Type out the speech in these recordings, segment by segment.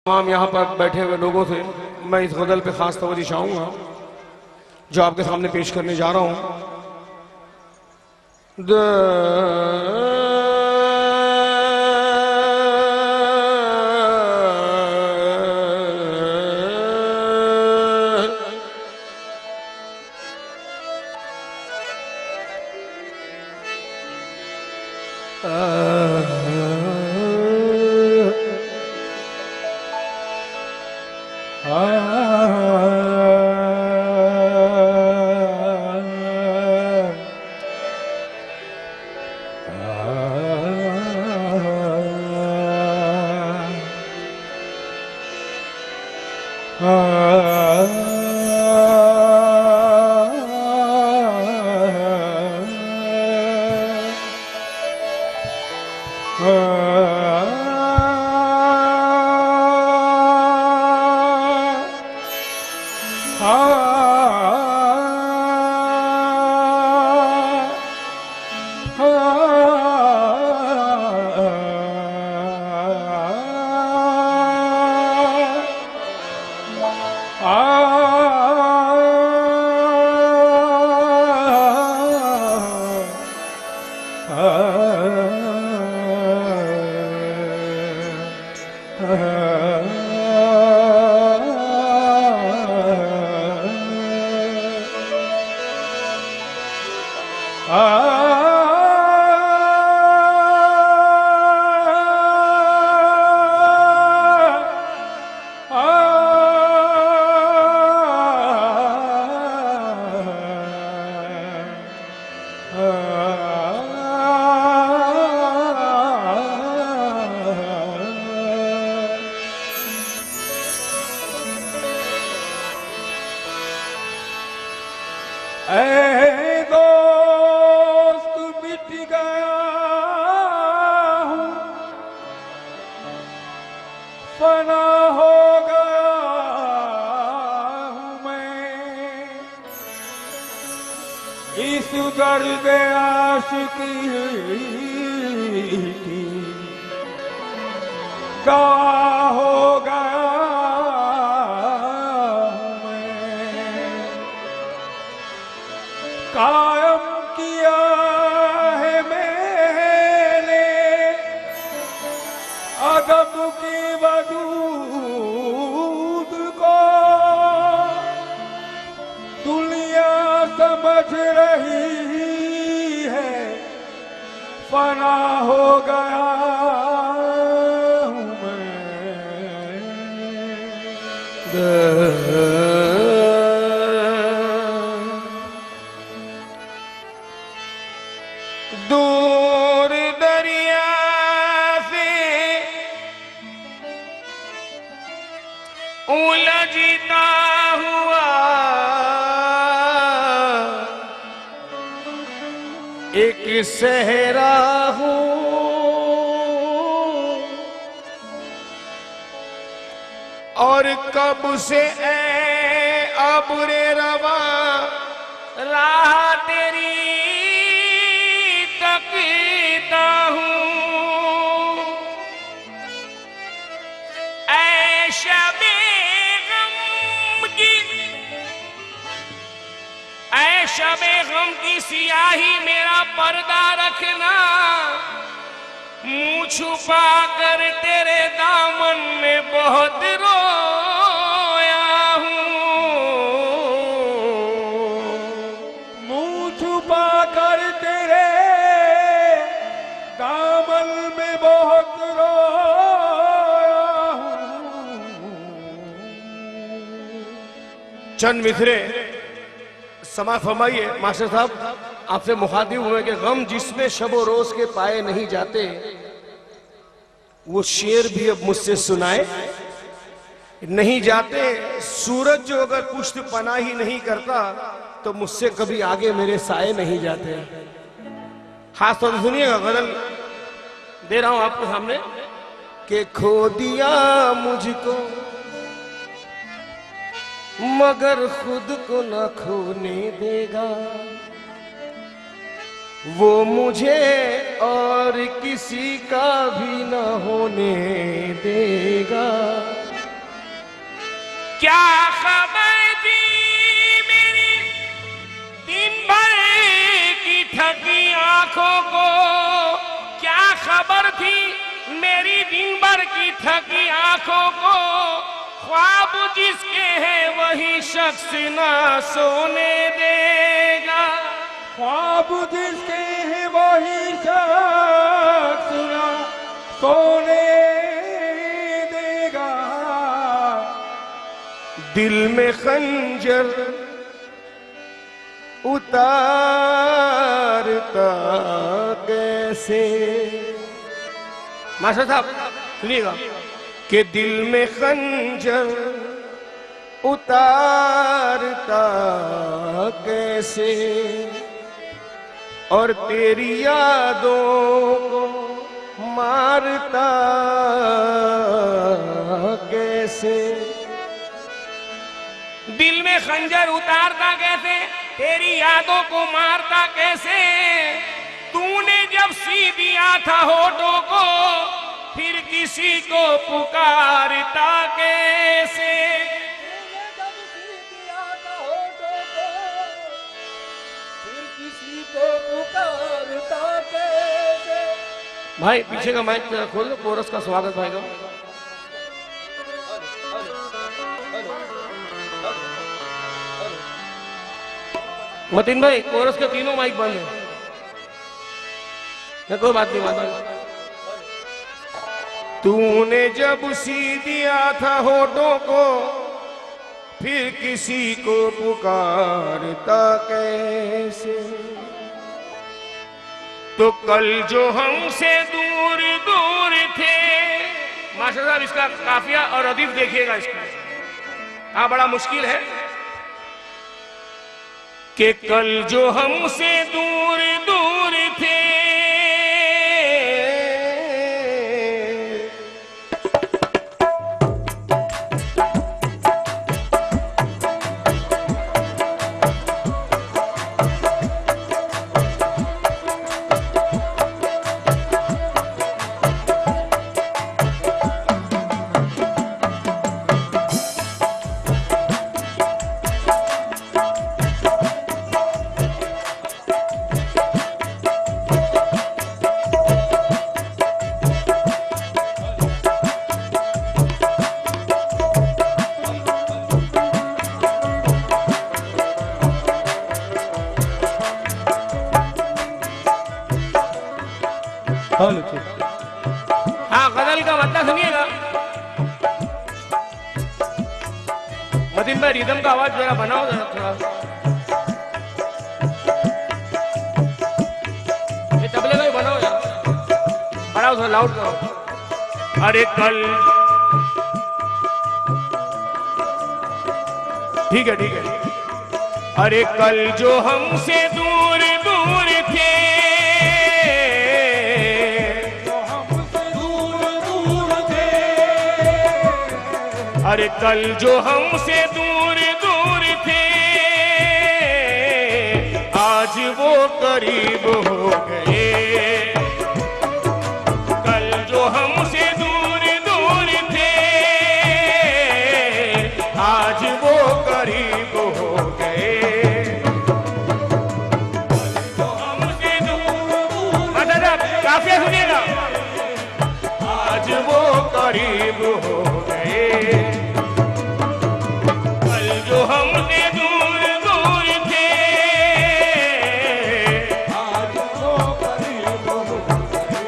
तमाम यहाँ पर बैठे हुए लोगों से मैं इस गज़ल पे ख़ास तवज्जो चाहूँगा जो आपके सामने पेश करने जा रहा हूँ। ऐ दोस्त मिट गया हूँ, फना हो गया हूँ मैं, इस दर्द आशिकी की गवाह हो गया कायम किया है मैंने अदब की वजूद को, दुनिया समझ रही है फना हो गया हूँ मैं। दूर दरिया से उलझता हुआ एक सहरा हूँ, और कब से अब्रे रवा राह तेरी तकता हूँ। ऐ शबे गम की सियाही मेरा पर्दा रखना, मुँह छुपा कर तेरे दामन में बहुत रोया हूँ, मुँह छुपा कर तेरे दामन में बहुत रोया हूँ। चंद मिसरे समा फरमाइए मास्टर साहब, आपसे मुखातिब हुए कि गम जिसमें शबो रोज के पाए नहीं जाते, वो शेर भी अब मुझसे सुनाए नहीं जाते। सूरज जो अगर पुष्ट पनाही नहीं करता तो मुझसे कभी आगे मेरे साए नहीं जाते। खास तौर से सुनिएगा, गजल दे रहा हूं आपके सामने कि खो दिया मुझको मगर खुद को न खोने देगा, वो मुझे और किसी का भी न होने देगा। दिन भर की थकी आंखों को ख्वाब जिसके हैं वही शख्स ना सोने देगा। ख्वाब जिसके हैं वही शख्स ना सोने देगा। दिल में खंजर उतारता कैसे, मास्टर साहब सुनिएगा, कि दिल में खंजर उतारता कैसे और तेरी यादों को मारता कैसे। दिल में खंजर उतारता कैसे, तेरी यादों को मारता कैसे। तूने जब सी दिया था होठों को फिर किसी को पुकारता कैसे। भाई पीछे का माइक खोल दो, कोरस का स्वागत भाई का। मतीन भाई कोरस के तीनों माइक बंद है, कोई बात नहीं माता। तूने जब सी दिया था होठों को फिर किसी को पुकारता कैसे। तो कल जो हमसे दूर दूर थे, मास्टर साहब इसका काफिया और अदीफ देखिएगा, इसका हाँ बड़ा मुश्किल है कि कल जो हमसे दूर दूर थे हाँ गजल का मतलब सुनिएगा। मतीन भाई रिदम का आवाज जरा बनाओ जरा थोड़ा, ये तबले का भी बनाओ यार, बढ़ाओ थोड़ा लाउड करो। अरे कल ठीक है ठीक है। अरे कल जो हमसे दूर दूर थे अरे कल जो हमसे दूर दूर थे आज वो करीब हो गए। कल जो हमसे दूर दूर थे आज वो करीब हो गए। जो हमसे दूर काफिया सुनिएगा, आज वो करीब हो गए। जो हमसे दूर दूर थे आज वो करीब हो गए।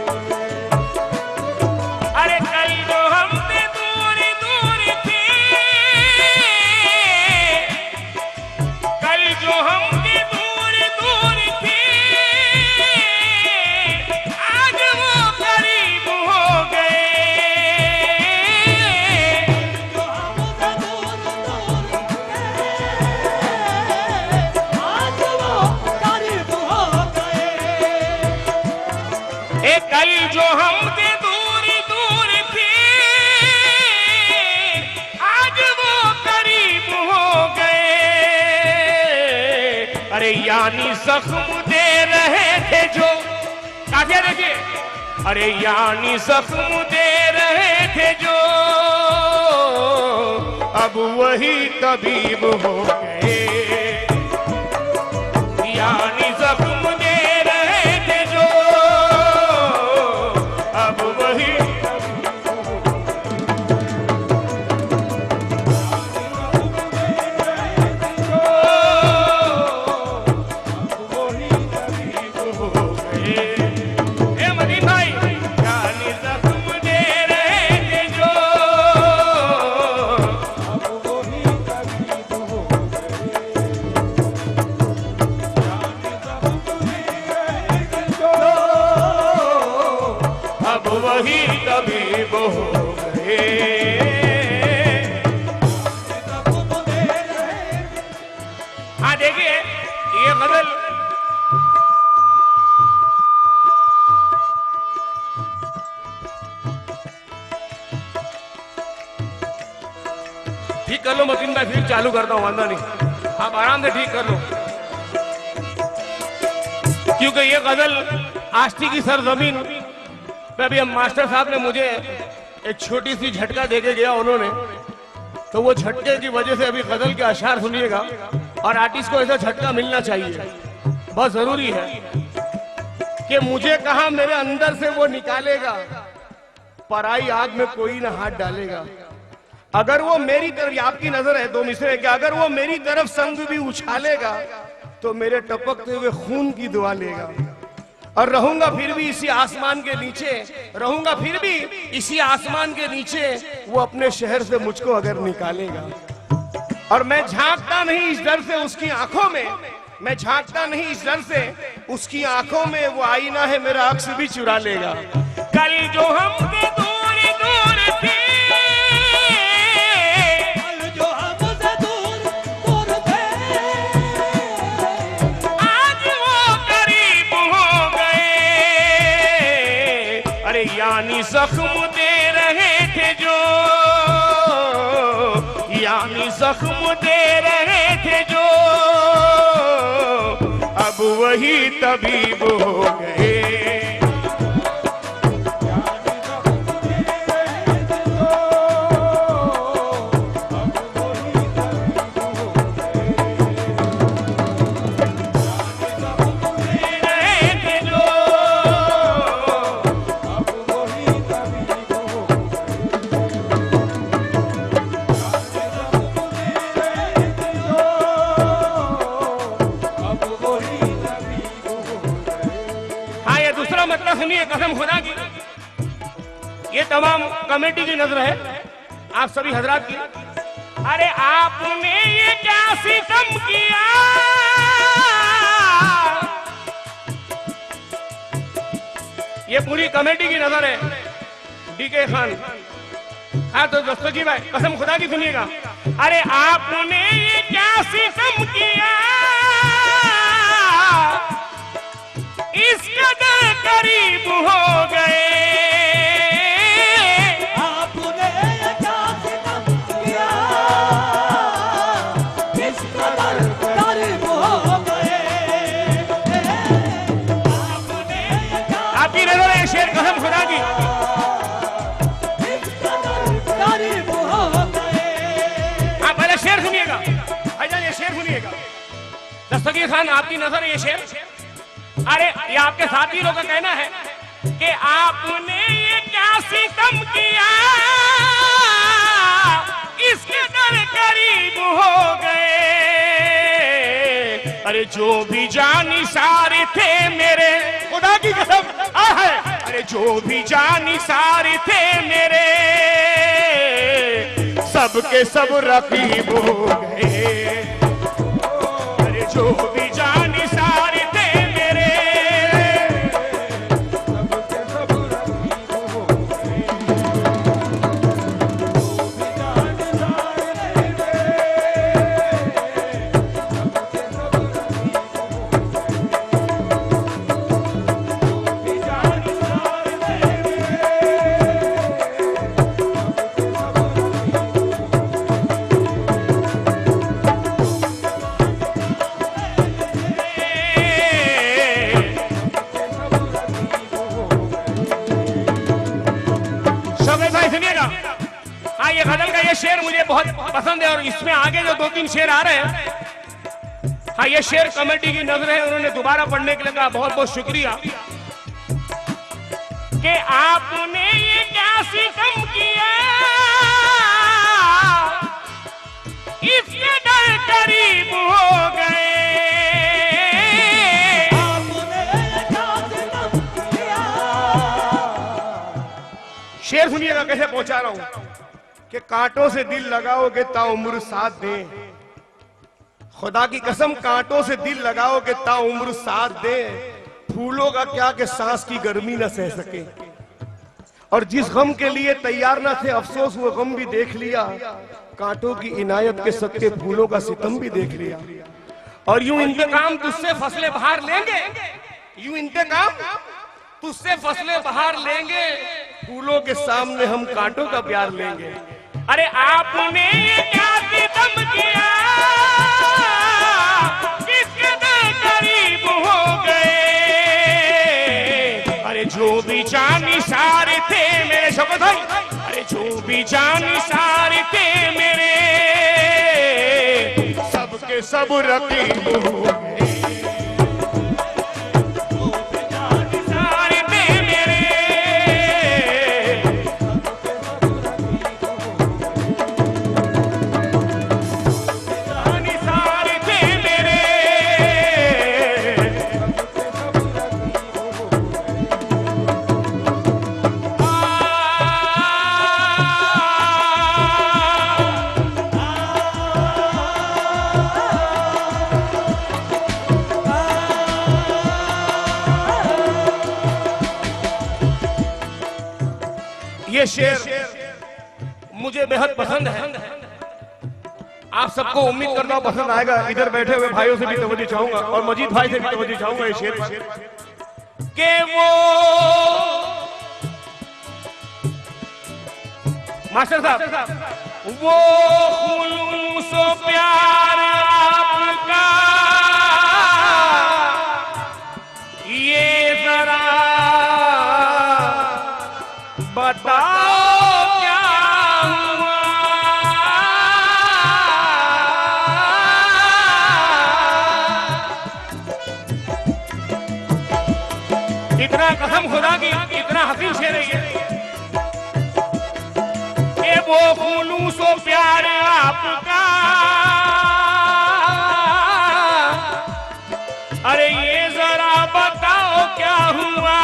अरे कल जो हमसे दूर दूर थे कल जो हमसे दूर दूर थे आज वो करीब हो गए। कल जो हमसे दूर दूर थे आज वो करीब हो गए। अरे यानी जख्म दे रहे थे जो, काफिया देखिए, अरे यानी जख्म दे रहे थे जो अब वही तबीब हो गए। यानी जख्म दे रहे थे जो अब वही ठीक कर लो मतीन भाई, फिर चालू करता हूँ, वादा नहीं, आप आराम से ठीक कर लो। क्योंकि ये गजल आष्टी की सरजमीन पे अभी मास्टर साहब ने मुझे एक छोटी सी झटका देके गया उन्होंने, तो वो झटके की वजह से अभी गजल के अशार सुनिएगा। और आर्टिस्ट को ऐसा झटका मिलना चाहिए, बहुत जरूरी है कि मुझे कहा मेरे अंदर से वो निकालेगा, पराई आग में कोई ना हाथ डालेगा। अगर वो मेरी तरफ, आपकी नजर है दो मिसरे कि अगर वो मेरी तरफ संग भी उछालेगा तो मेरे टपकते हुए खून की दुआ लेगा। और रहूंगा फिर भी इसी आसमान के नीचे, रहूंगा फिर भी इसी आसमान के नीचे, वो अपने शहर से मुझको अगर निकालेगा। और मैं झांकता नहीं इस डर से उसकी आंखों में, मैं झांकता नहीं इस डर से उसकी आंखों में, वो आईना है मेरा अक्स भी चुरा लेगा। कल जो हमसे दूर दूर थे, कल जो हमसे दूर थे, आज वो करीब हो गए। अरे यानी जख्म दे रहे थे जो, यानी जख्म दे रहे थे जो, अब वही तबीब हो गए। सुनिए कसम खुदा की, ये तमाम कमेटी की नजर है आप सभी हजरात की। अरे आपने ये क्या सितम किया, ये पूरी कमेटी की नजर है। डीके खान, हाँ तो दोस्तों जी भाई कसम खुदा की सुनिएगा। अरे आपने ये क्या सितम किया, इस कदर करीब हो गए। आपने क्या सितम किया, इस कदर करीब हो गए। आपकी नजर है शेर, कसम खुदा की, इस कदर करीब हो गए। आप पहले शेर सुनिएगा भाईजान, ये शेर सुनिएगा। दस्तगीर खान आपकी नजर है ये शेर। अरे ये आपके साथियों का कहना है कि आपने ये क्या सितम किया, इसके दर करीब हो गए। अरे जो भी जानिसार थे मेरे, खुदा की कसम है, अरे जो भी जानिसार थे मेरे, सबके सब रकीब हो गए। अरे जो भी जानिसार ये गजल का ये शेर मुझे बहुत पसंद है और इसमें आगे जो 2-3 शेर आ रहे हैं, हाँ ये शेर कमेटी की नजर है, उन्होंने दोबारा पढ़ने के लिए कहा, बहुत बहुत शुक्रिया। कि आपने ये क्या सितम किया, इसके दर करीब हो गए। शेर सुनिएगा कैसे पहुंचा रहा हूं कि कांटों से दिल लगाओगे ताउम्र साथ दे, खुदा की कसम कांटों से दिल लगाओगे ताउम्र साथ दे, फूलों का क्या कि सांस की गर्मी न सह सके। और जिस गम के लिए तैयार न थे अफसोस वो गम भी देख लिया, कांटों की इनायत के सदके फूलों का सितम भी देख लिया। और यूं इंतकाम तुझसे फसलें बाहर लेंगे, यूं इंतकाम तुझसे फसलें बाहर लेंगे, फूलों के सामने हम कांटों का प्यार लेंगे। अरे आपने ये क्या की जान सारे थे मेरे, सबके सब रकीब हो गए। ये शेर मुझे बेहद पसंद है। आप सबको उम्मीद करता हूं पसंद आएगा। इधर बैठे हुए भाइयों से भी तवज्जो चाहूंगा और मजीद भाई से भी तवज्जो चाहूंगा ये शेर पर के वो मास्टर साहब वो खुलूसो प्यार आपका ये जरा बताओ क्या हुआ। इतना कसम खुदा की, इतना हसीन शेर है ये। वो खुलूसो प्यार आपका अरे ये जरा बताओ क्या हुआ।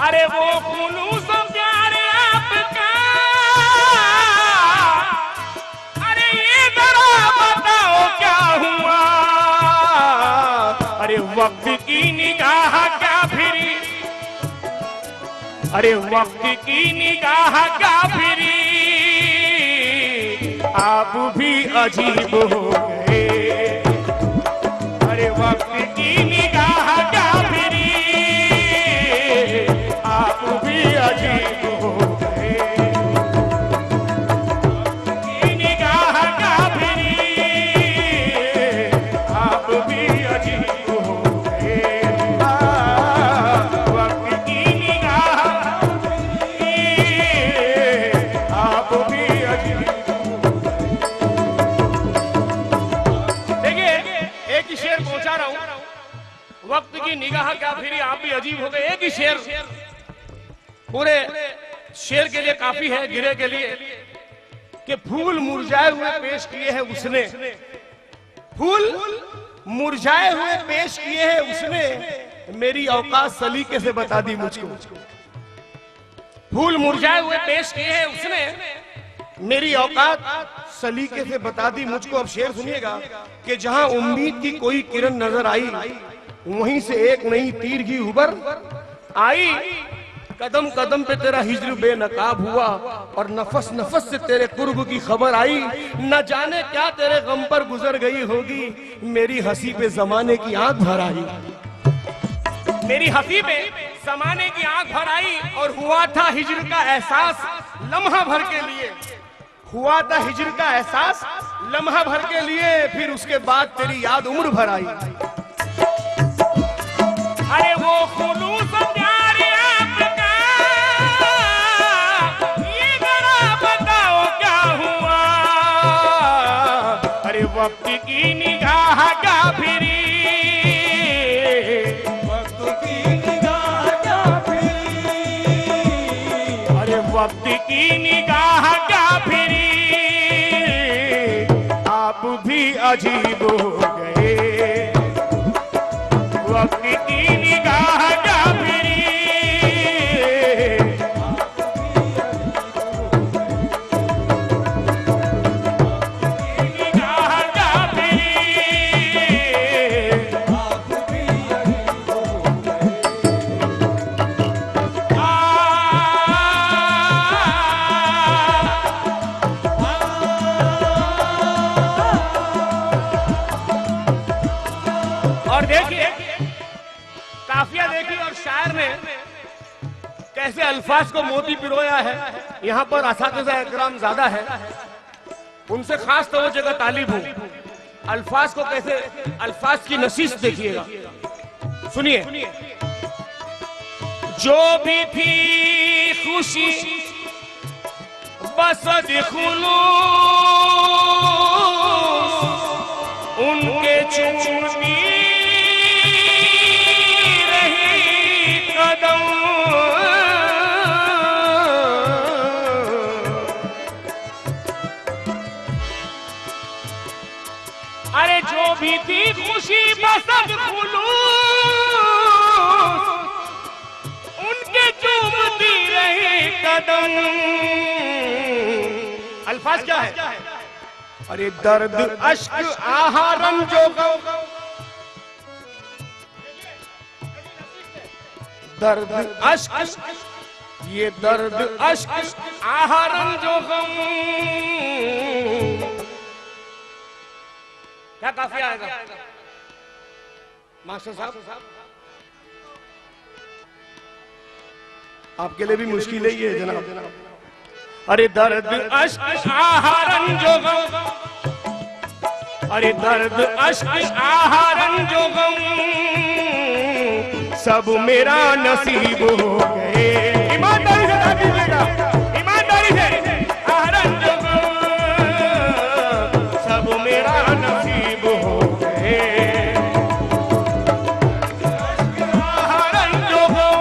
अरे वो खुलूस प्यार आपका अरे ये जरा बताओ क्या हुआ। अरे वक्त की निगाह क्या फिरी, अरे वक्त की निगाह क्या फिरी, आप भी अजीब हो गए। अरे वक्त की निगाह क्या फिरी, आप भी अजीब हो गए। की निगाह क्या फिरी, आप भी अजीब हो गए। वक्त की निगाह आप भी अजीब हो गए। देखिए एक ही शेर पहुंचा रहा हूं। वक्त की निगाह क्या फिरी, आप भी अजीब हो गए। एक ही शेर पूरे शेर के लिए काफी है, गिरे के लिए कि फूल मुरझाए हुए पेश किए हैं उसने, फूल मुरझाए हुए पेश किए हैं उसने, मेरी औकात सलीके से बता दी मुझको। फूल मुरझाए हुए पेश किए हैं उसने, मेरी औकात सलीके से बता दी मुझको। अब शेर सुनिएगा कि जहां उम्मीद की कोई किरण नजर आई, वहीं से एक नई तीर की उबर आई। कदम कदम पे तेरा हिज्र बेनकाब हुआ और नफस नफस से तेरे कुर्ब की खबर आई। न जाने क्या तेरे गम पर गुजर गई होगी, मेरी हंसी पे जमाने की आंख भर आई। मेरी हंसी पे जमाने की आंख भर आई और हुआ था हिज्र का एहसास लम्हा भर के लिए, हुआ था हिज्र का एहसास लम्हा भर के लिए, फिर उसके बाद तेरी याद उम्र भर आई। अरे वो खुलूस प्यार आपका ये जरा बताओ क्या हुआ। अरे वक्त की निगाह क्या फिरी, वक्त की निगाह क्या फिरी, अरे वक्त की निगाह क्या फिरी, आप भी अजीब हो गए। वक्त की निगाह क्या फिरी, निगाह क्या फिरी, आप भी अजीब हो गए। और देखिए शायर ने कैसे अल्फाज को मोती पिरोया है। यहाँ पर असातिज़ा इकराम ज्यादा है, उनसे खास तवज्जो का तालिब हूँ। अल्फाज को कैसे, अल्फाज की नसीस देखिएगा, सुनिए। जो भी थी खुशी बसद खुलूस, उनके चूमती रही कदम। अरे जो भी थी खुशी बसद खुलूस, उनके चूमती रही कदम। अल्फाज क्या है? अरे दर्द अश्क आहारम जो गम, दर्द अश्क, ये दर्द अश्क आहारम जो गम। क्या काफिया आएगा मास्टर साहब? आपके लिए भी मुश्किल है ये जनाब। अरे दर्द अश्क आहारन जो गम, अरे दर्द अश्क आहारन जो गम, सब मेरा नसीब हो गए। ईमानदारी से गा दीजिएगा, ईमानदारी से। आहारन जो गम, सब मेरा नसीब हो गए। आहारन जो गम,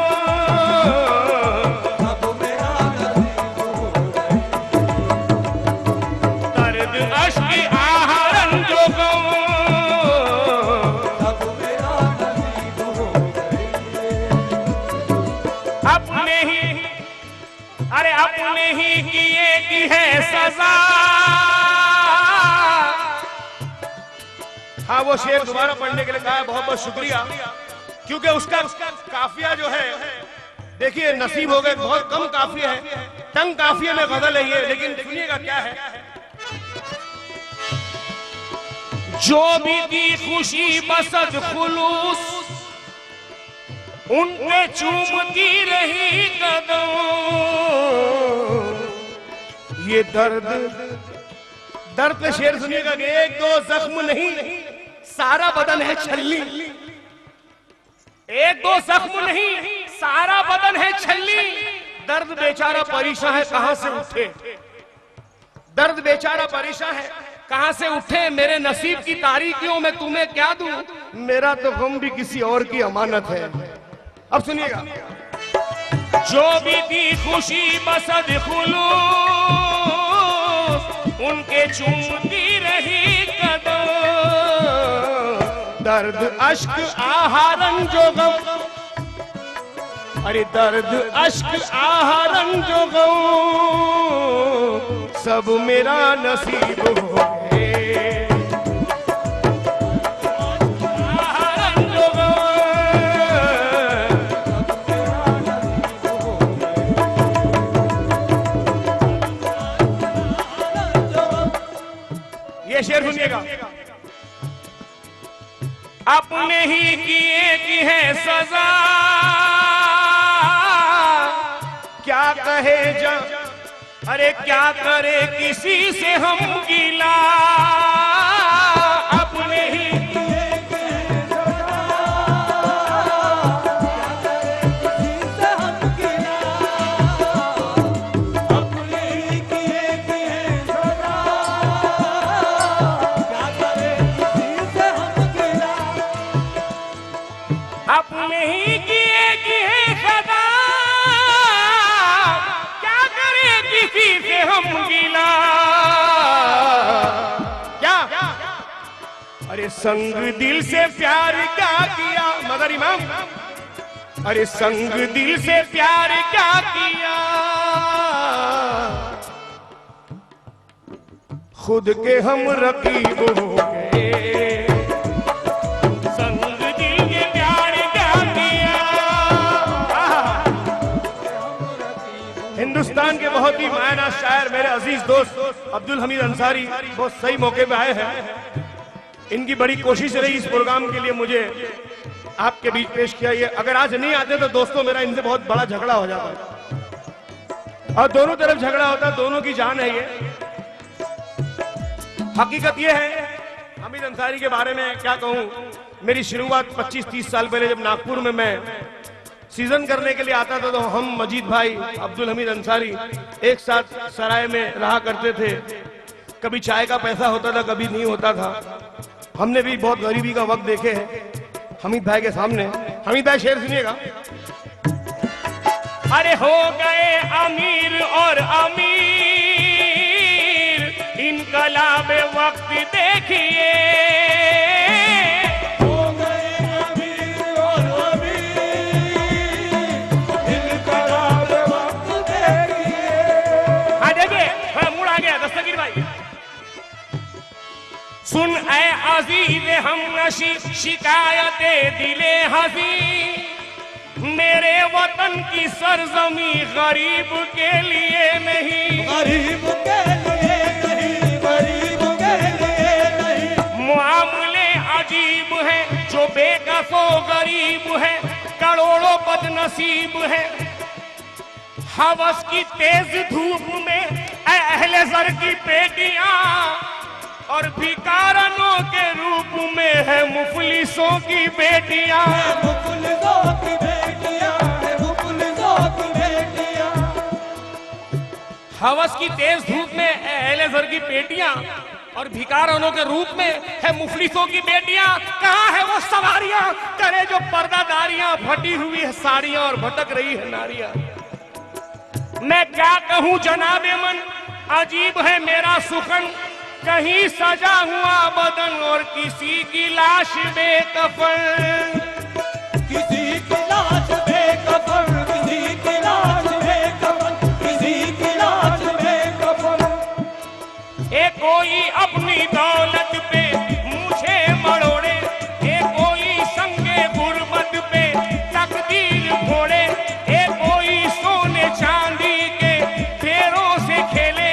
अपने ही किए की है सजा। हाँ, वो शेर दोबारा पढ़ने के लिए कहा, बहुत बहुत शुक्रिया। क्योंकि उसका काफिया जो है, देखिए नसीब हो गए, बहुत कम काफिया है, तंग काफिया में गजल है ये। लेकिन सुनिएगा क्या है। जो भी दी खुशी बसद खुलूस, उनके चूमती रही कदम। ये दर्द, दर्द पे शेर सुनिएगा कि एक दो जख्म नहीं, सारा बदन है छल्ली। एक दो जख्म नहीं, सारा बदन है छल्ली। दर्द बेचारा परेशान है, कहां से उठे। दर्द बेचारा परेशान है, कहां से उठे। मेरे नसीब की तारीकियों में तुम्हें क्या दूं, मेरा तो गम भी किसी और की अमानत है। अब सुनिएगा। जो भी थी खुशी बसद खुलूस, उनके चूमती रही कदम। दर्द अश्क आहारन जो गम, अरे दर्द अश्क आहारन जो गम, सब मेरा नसीब हो गए। ये शेर सुनिएगा। अपने ही किए की है सजा, क्या कहे जा, अरे क्या करे किसी से हम गिला। अपने ही किए की है सजा, क्या करे किसी से हम गिला। अपने ही किए की है सजा, अपने ही किए की है सदा, क्या करे किसी से हम गिला। क्या? अरे संग दिल से प्यार क्या किया, मगर इमाम, अरे संग दिल से प्यार क्या किया। खुद के हम रकीब हो गए। हिंदुस्तान के बहुत ही मायना शायर मेरे अजीज दोस्त अब्दुल हमीद अंसारी बहुत सही मौके पे आए हैं। इनकी बड़ी कोशिश रही इस प्रोग्राम के लिए मुझे आपके बीच पेश किया। ये अगर आज नहीं आते तो दोस्तों मेरा इनसे बहुत बड़ा झगड़ा हो जाता है, और दोनों तरफ झगड़ा होता है, दोनों की जान है ये। हकीकत ये है, हमीद अंसारी के बारे में क्या कहूं। मेरी शुरुआत 25-30 साल पहले जब नागपुर में मैं सीजन करने के लिए आता था, तो हम मजीद भाई, अब्दुल हमीद अंसारी एक साथ सराय में रहा करते थे। कभी चाय का पैसा होता था, कभी नहीं होता था। हमने भी बहुत गरीबी का वक्त देखे हैं हमीद भाई के सामने। हमीद भाई शेर सुनिएगा। अरे हो गए अमीर और अमीर, इनकलाब वक्त देखिए। हो गए अमीर और अमीर, इनकलाब वक्त देखिए। हाँ देखिए, थोड़ा मूड आ गया दस्तगीर भाई। सुन ऐ अजीज हम नशी शिकायते दिले हसी, मेरे वतन की सरजमी गरीब के लिए नहीं, गरीब के लिए नहीं, गरीब के लिए नहीं। मामले अजीब है जो बेकसो गरीब है, करोड़ों बदनसीब है। हवस की तेज धूप में अहले ज़र की बेटियां, और भिखारनों के रूप में है मुफलिसों की बेटियां। मुफलिसों की बेटियां, मुफलिसों की बेटियां। हवस की तेज धूप में अहले ज़र की बेटियां, और भिखारनों के रूप में है मुफलिसों की बेटियां। कहाँ है वो सवारियां, करे जो पर्दादारियां, फटी हुई है साड़ियां और भटक रही है नारियां। मैं क्या कहूं जनाबे मन, अजीब है मेरा सुखन, कहीं सजा हुआ बदन और किसी की लाश बेकफन। किसी की लाश बेकफन, किसी की लाश बेकफन, किसी की लाश बेकफन। एक कोई अपनी दौलत पे मुझे मरोड़े, एक कोई संगे गुर्बत पे तकदीर फोड़े, एक कोई सोने चांदी के फेरों से खेले,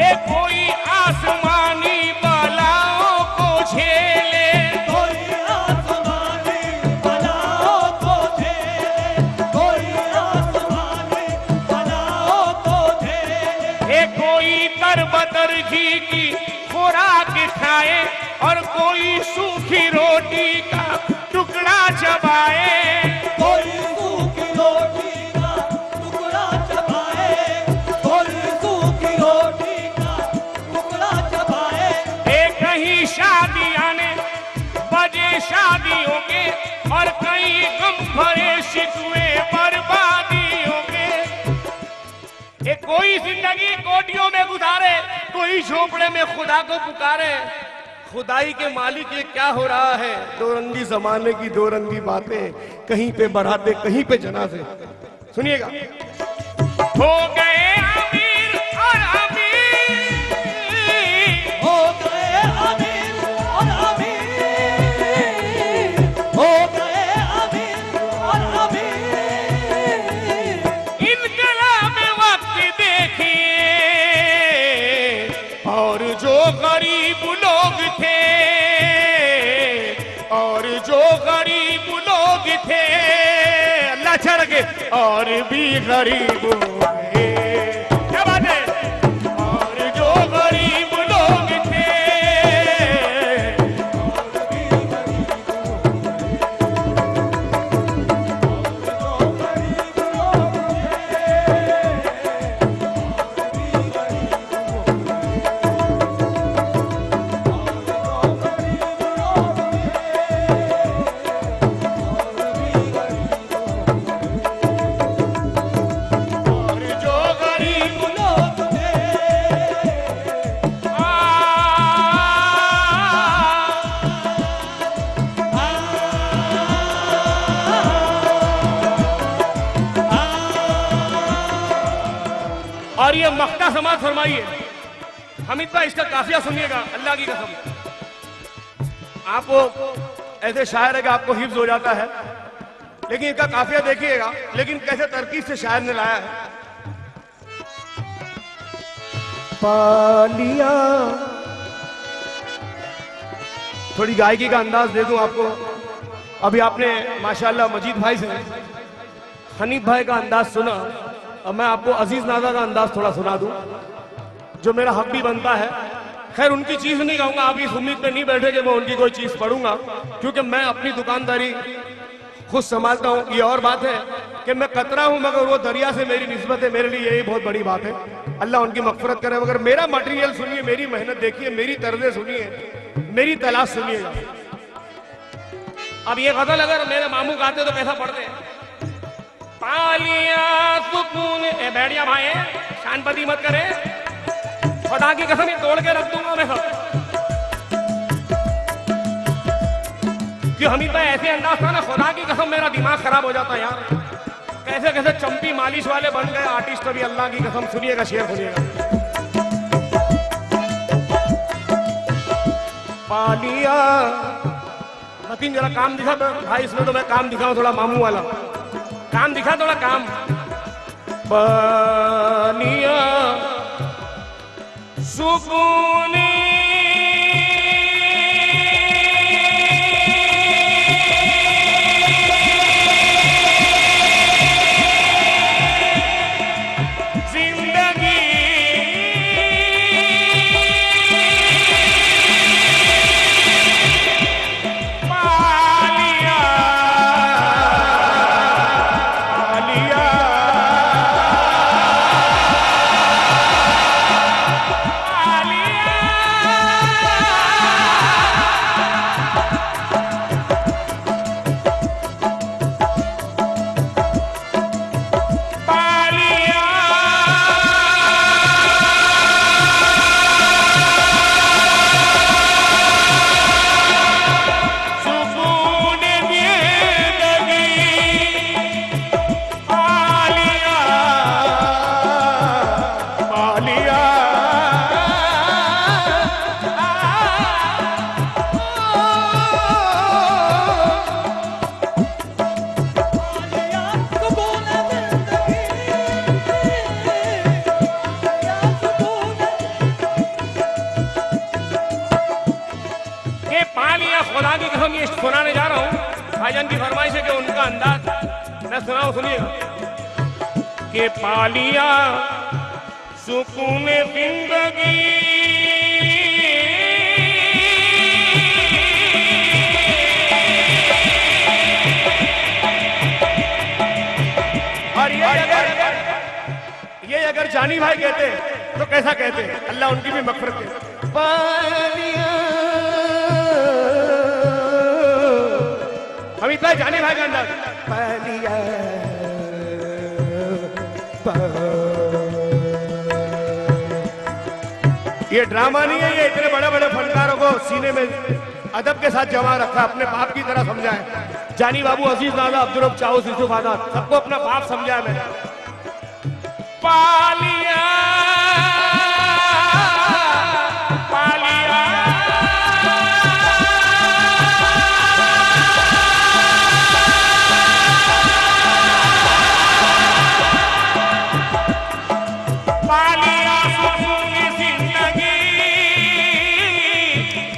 एक कोई आसमानी बलाओं को झेले। कोई आसमानी बलाओं को झेले, कोई आसमानी बलाओं को झेले। एक कोई तरबतर घी की खुराक खाए, और कोई सूखी रोटी का टुकड़ा चबाए। कोई सूखी रोटी का टुकड़ा चबाए, कोई सूखी रोटी का टुकड़ा चबाए। एक कहीं शादियां ने बजे शादियों के, और कई गम भरे शिकवे बर्बादियों के। एक कोई जिंदगी कोटियों में गुजारे, कोई झोपड़े में खुदा को पुकारे। खुदाई के मालिक ये क्या हो रहा है, दो रंगी जमाने की दो रंगी बातें, कहीं पे बराते कहीं पे जनाजे। सुनिएगा। हो गए अमीर और अमीर, हो गए अमीर और अमीर, हो गए अमीर और अमीर। इनकलाब वक्त देखिए, और जो गरीब लोग थे, और जो गरीब लोग थे, अल्लाह चढ़ के और भी गरीब हो गए। क्या बात है? और जो गरीब लोग थे, और जो गरीब लोग थे, और ये मक्ता समाज फरमाइए। हमीद भाई इसका काफिया सुनिएगा, अल्लाह की कसम। आपको ऐसे शायर है कि आपको हिफ्ज हो जाता है, लेकिन इसका काफिया देखिएगा, लेकिन कैसे तरकीब से शायर ने लाया है। पालिया, थोड़ी गायकी का अंदाज दे दूं आपको। अभी आपने माशाल्लाह मजीद भाई से हनीफ भाई का अंदाज सुना, अब मैं आपको अजीज नाजा का अंदाज थोड़ा सुना दूं, जो मेरा हक भी बनता है। खैर उनकी चीज नहीं कहूंगा, आप इस उम्मीद पे नहीं बैठे कि मैं उनकी कोई चीज पढ़ूंगा, क्योंकि मैं अपनी दुकानदारी खुद संभालता हूँ। ये और बात है कि मैं कतरा हूं मगर वो दरिया से मेरी निस्बत है, मेरे लिए यही बहुत बड़ी बात है। अल्लाह उनकी मगफरत करे। मगर मेरा मटेरियल सुनिए, मेरी मेहनत देखिए, मेरी तर्जें सुनिए, मेरी तलाश सुनिएगा। अब ये गजल अगर मेरे मामू गाते तो कैसा पढ़ते हैं? पालिया सुकून, ए बैठिया भाई शानपति मत करे, खुदा की कसम ये तोड़ के रख दूंगा मैं सब। कि हमी तो ऐसे अंदाज था ना, खुदा की कसम मेरा दिमाग खराब हो जाता यार। कैसे कैसे चंपी मालिश वाले बन गए आर्टिस्ट। अभी अल्लाह की कसम सुनिएगा, शेर सुनिएगा। पालिया मतीन जरा काम दिखा भाई, इसमें तो मैं काम दिखाऊं थोड़ा मामू वाला काम दिखा, थोड़ा काम। पालिया सुकून सुनाने जा रहा हूं। भाईजान की फरमाइश है कि उनका अंदाज मैं सुनाऊं, सुनिएगा। कि पालिया सुकून जिंदगी और ये अगर जानी भाई कहते तो कैसा कहते? अल्लाह उनकी भी मगफरत करे। पालिया हम इतना जाने भाई का अंदाज। पालिया ये ड्रामा नहीं है, ये इतने बड़े बड़े फनकारों को सीने में अदब के साथ जमा रखा, अपने बाप की तरह समझाए। जानी बाबू, अजीज नाजा, अब्दुल रब चाऊस, यूसुफ आजाद, सबको अपना बाप समझाया मैंने। पालिया पालिया पालिया सुकून जिंदगी,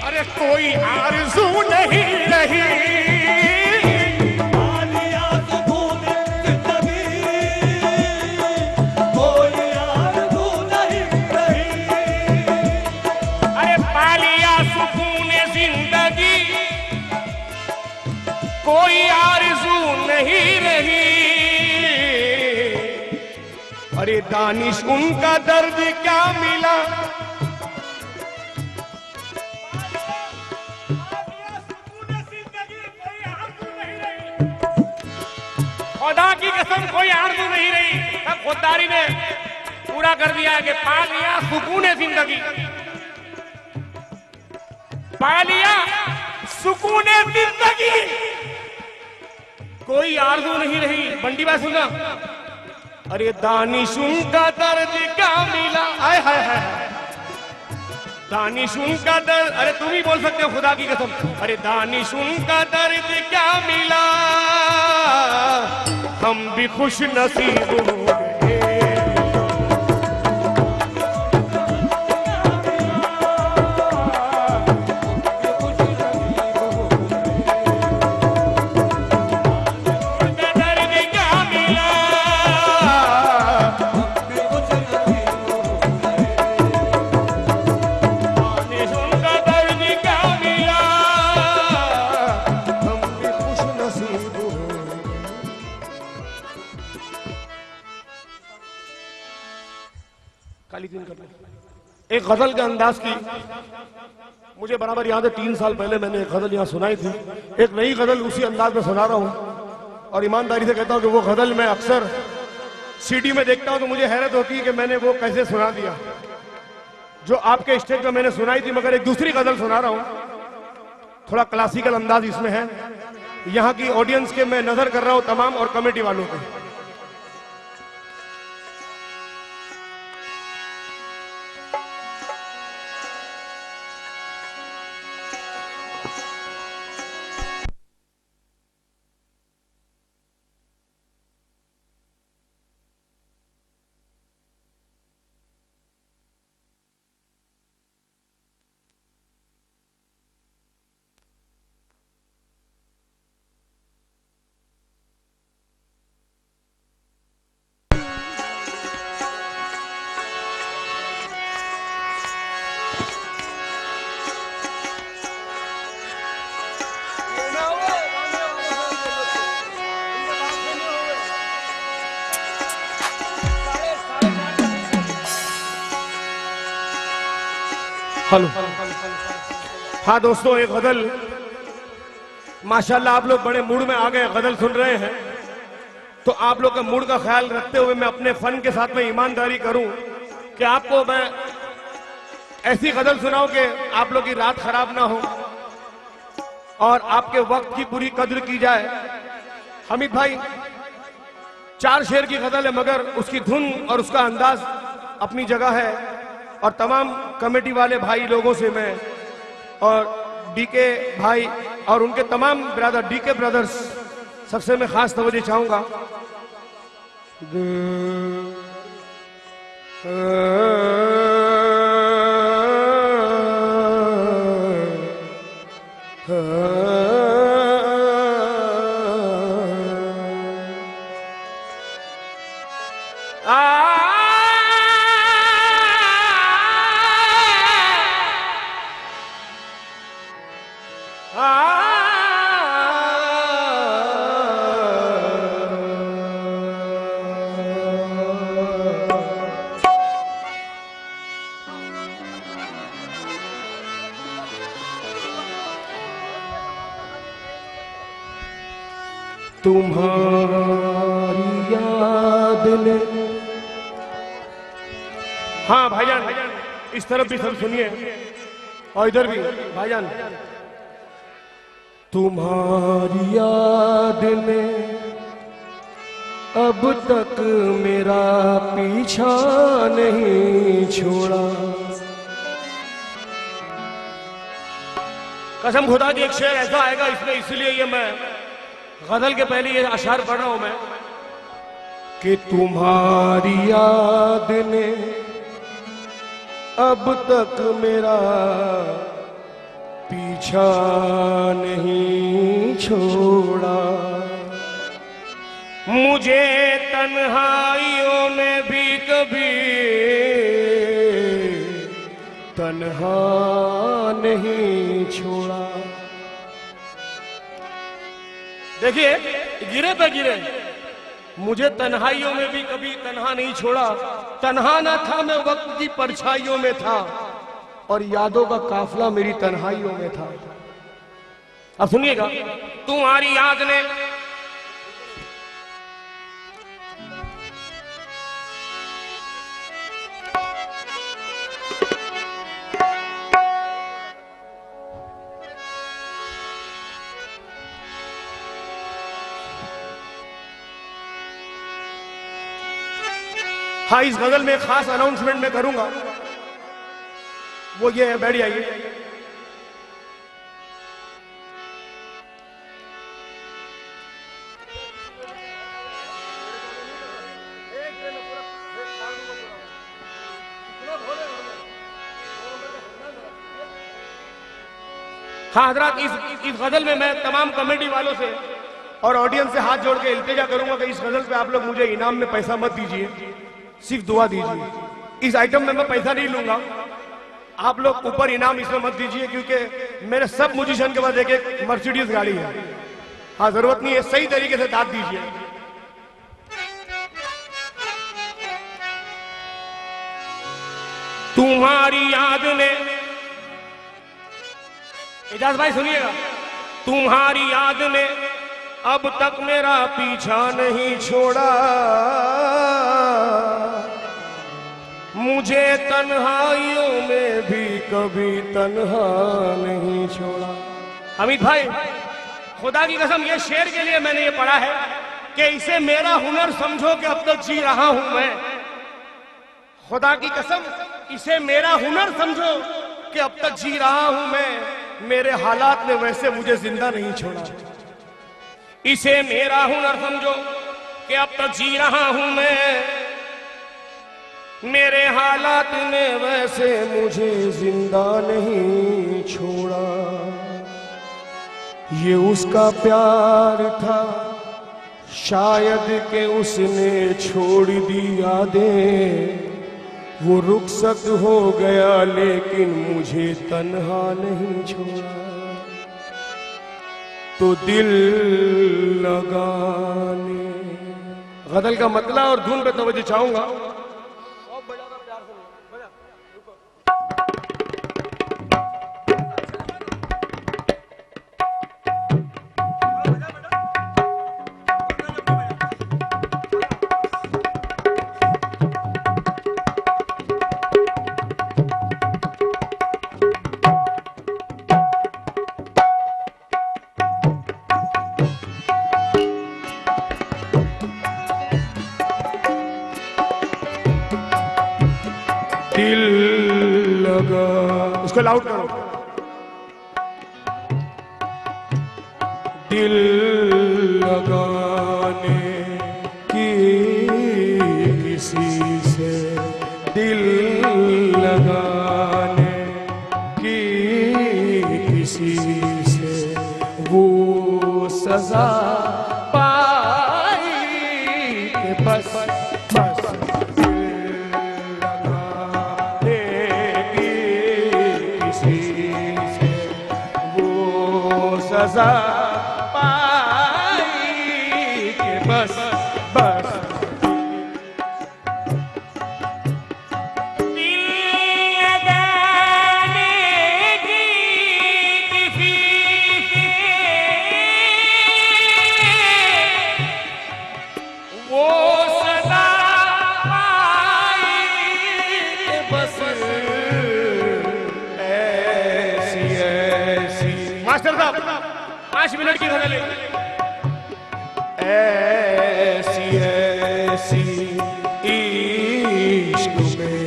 अरे कोई आरज़ू नहीं रही। कोई आरज़ू नहीं रही। अरे दानिश उनका दर्द क्या मिला, खुदा की कसम कोई आरज़ू नहीं रही। तब खुददारी ने पूरा कर दिया कि पा लिया सुकून जिंदगी, पा लिया सुकून जिंदगी, कोई आरज़ू नहीं रही। बंडी बात सुना। अरे दानिश उनका दर्द क्या मिला, आय हाय हाय, दानिश उनका दर्द, अरे तुम ही बोल सकते हो खुदा की कसम। अरे दानिश उनका दर्द क्या मिला, हम भी खुश नसीब हो गए। काली तीन कर ले। एक गजल के अंदाज की मुझे बराबर याद है, 3 साल पहले मैंने एक गजल यहाँ सुनाई थी। एक नई गजल उसी अंदाज में सुना रहा हूँ और ईमानदारी से कहता हूँ कि वो गजल मैं अक्सर सीडी में देखता हूँ तो मुझे हैरत होती है कि मैंने वो कैसे सुना दिया जो आपके स्टेज पे मैंने सुनाई थी। मगर एक दूसरी गजल सुना रहा हूँ, थोड़ा क्लासिकल अंदाज इसमें है। यहाँ की ऑडियंस के मैं नजर कर रहा हूँ तमाम और कमेटी वालों को। हेलो, हाँ दोस्तों, एक गजल माशाल्लाह आप लोग बड़े मूड में आ गए, गजल सुन रहे हैं तो आप लोग का मूड का ख्याल रखते हुए मैं अपने फन के साथ में ईमानदारी करूं कि आपको मैं ऐसी गजल सुनाऊं कि आप लोग की रात खराब ना हो और आपके वक्त की पूरी कद्र की जाए। हमीद भाई 4 शेर की गजल है मगर उसकी धुन और उसका अंदाज अपनी जगह है और तमाम कमेटी वाले भाई लोगों से मैं और डीके भाई और उनके तमाम ब्रदर डीके ब्रदर्स सबसे मैं खास तवज्जो चाहूंगा। तुम्हारी याद ने, हाँ भाईजान इस तरफ भी सब सुनिए और इधर भी भाईजान। तुम्हारी याद ने अब तक मेरा पीछा नहीं छोड़ा। कसम खुदा की एक शेर ऐसा आएगा इसमें, इसलिए ये मैं गजल के पहले ये अशार पढ़ रहा हूं मैं कि तुम्हारी याद ने अब तक मेरा पीछा नहीं छोड़ा। मुझे तन्हाइयों में भी कभी तन्हा नहीं छोड़ा। देखिए गिरे पे गिरे, मुझे तन्हाइयों में भी कभी तन्हा नहीं छोड़ा। तन्हा ना था मैं वक्त की परछाइयों में था और यादों का काफिला मेरी तन्हाइयों में था। अब सुनिएगा, तुम्हारी याद ने हाँ इस गजल में खास अनाउंसमेंट मैं करूंगा, वो ये है, बैठ जाइए। हाँ हजरात, इस गजल में मैं तमाम कमेटी वालों से और ऑडियंस से हाथ जोड़ के इल्तिजा करूंगा कि इस गजल पे आप लोग मुझे इनाम में पैसा मत दीजिए, सिर्फ दुआ दीजिए। इस आइटम में मैं पैसा नहीं लूंगा, आप लोग ऊपर इनाम इसमें मत दीजिए क्योंकि मेरे सब म्यूजिशियन के पास एक मर्सिडीज गाड़ी है। हाँ जरूरत नहीं है, सही तरीके से दाद दीजिए। तुम्हारी याद ने, एजाज भाई सुनिएगा, तुम्हारी याद ने अब तक मेरा पीछा नहीं छोड़ा, मुझे तन्हाइयों में भी कभी तन्हा नहीं छोड़ा। अमित भाई, खुदा की कसम ये शेर के लिए मैंने ये पढ़ा है कि इसे मेरा हुनर समझो कि अब तक जी रहा हूं मैं। खुदा की कसम, इसे मेरा हुनर समझो कि अब तक जी रहा हूं मैं, मेरे हालात ने वैसे मुझे जिंदा नहीं छोड़ा। इसे मेरा हुनर समझो कि अब तक जी रहा हूं मैं, मेरे हालात ने वैसे मुझे जिंदा नहीं छोड़ा। ये उसका प्यार था शायद कि उसने छोड़ दी यादें, वो रुखसत हो गया लेकिन मुझे तन्हा नहीं छोड़ा। तो दिल लगाने, गजल का मतला और धुन पे तवज्जो चाहूंगा। दिल लगा, उसको लाउड करो। दिल लगाने की किसी से, दिल लगाने की किसी से वो सजा पाई कि बस बस सजा पाई के बस बस दिल लगाने की किसी से वो सजा पाई के बस ऐसी ऐसी। मास्टर साहब 5 मिनट की गजल है। ऐसी ऐसी इश्क में,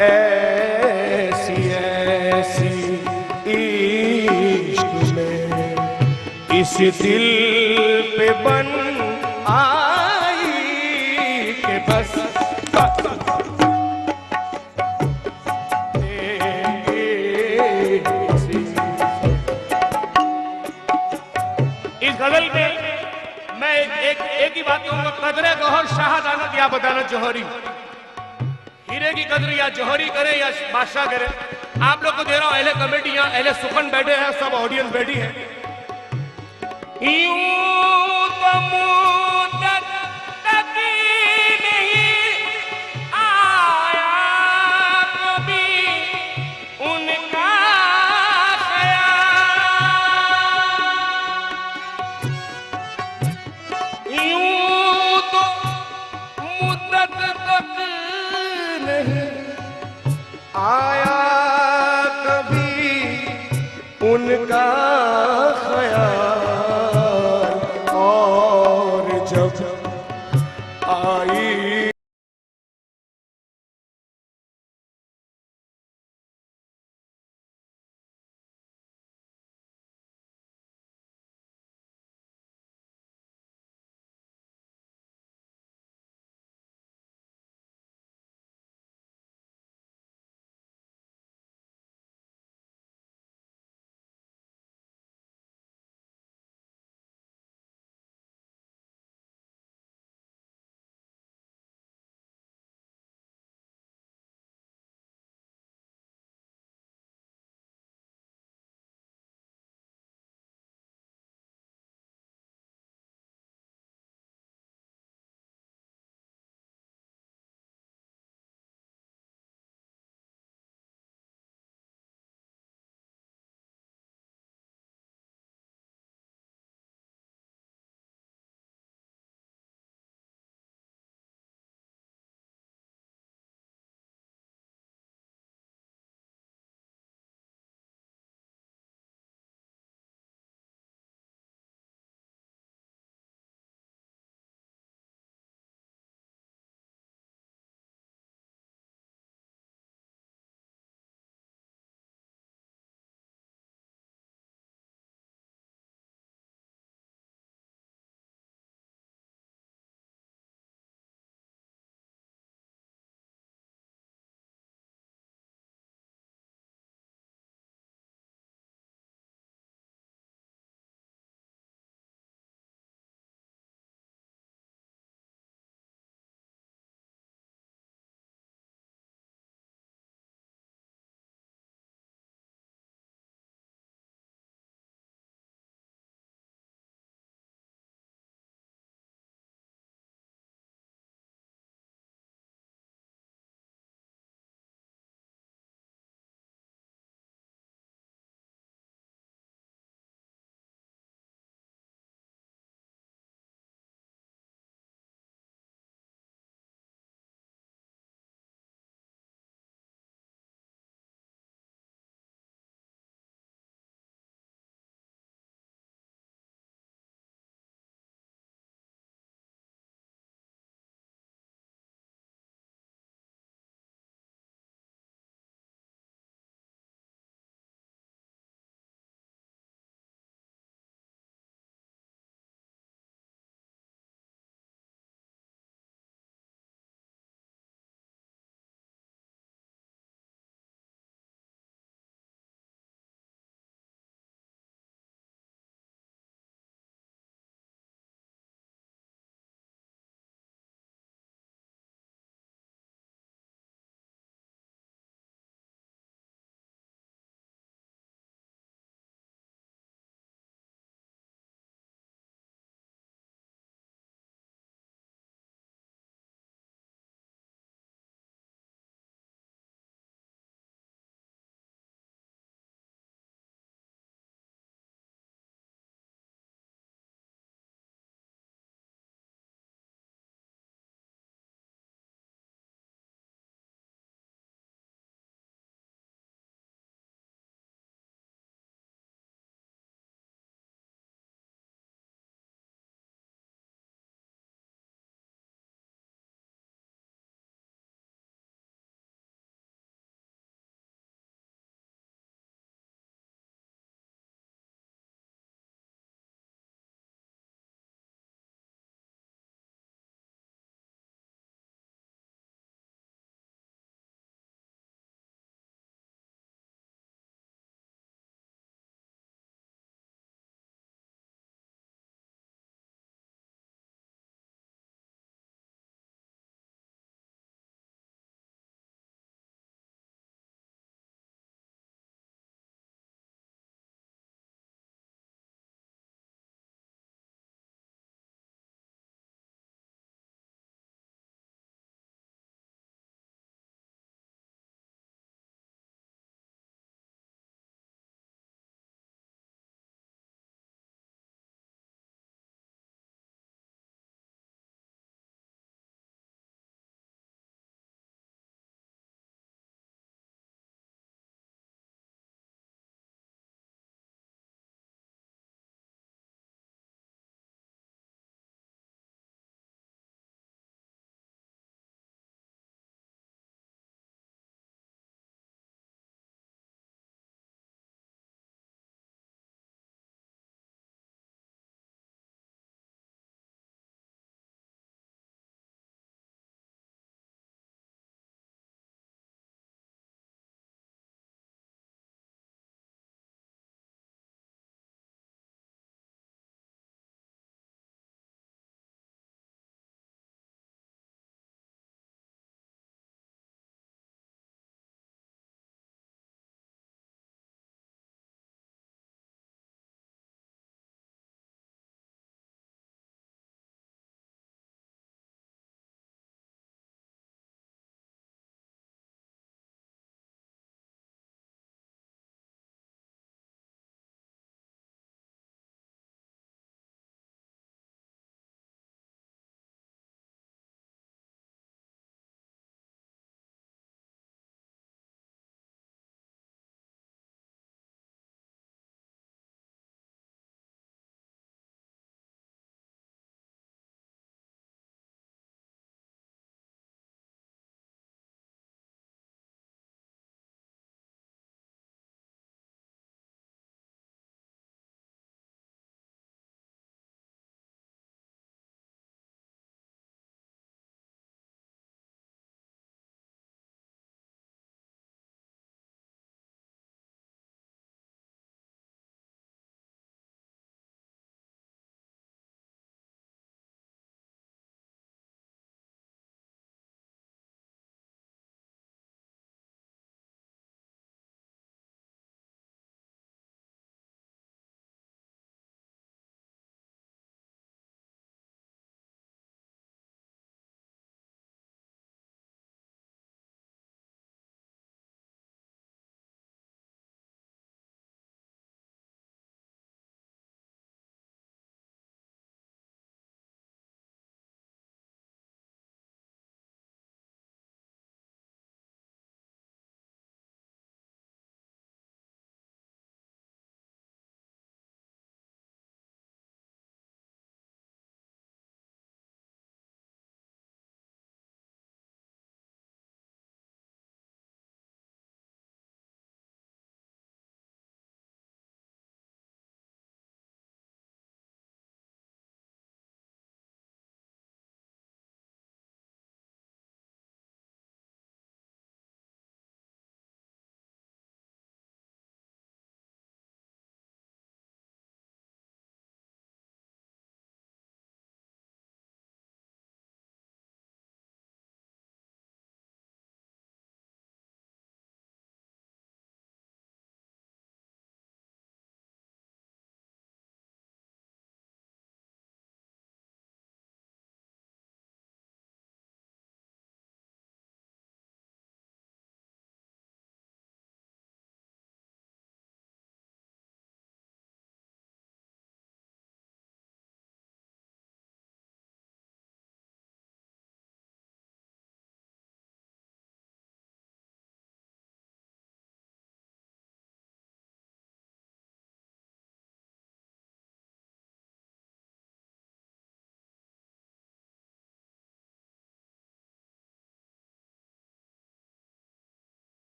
ऐसी ऐसी इश्क में इस दिल पे बन आई के बस गजल में मैं एक ही बात कहूंगा, कदरे गौहर शाहदानत या बदानत जौहरी, हीरे की कदर या जौहरी करे या बादशाह करे। आप लोग को दे रहा हूं, अहले कमेटी यहाँ अहले सुखन बैठे हैं, सब ऑडियंस बैठी है। यूं तो मुद्दत तक नहीं आया कभी उनका आया कभी उनका ख्याल, और जब आई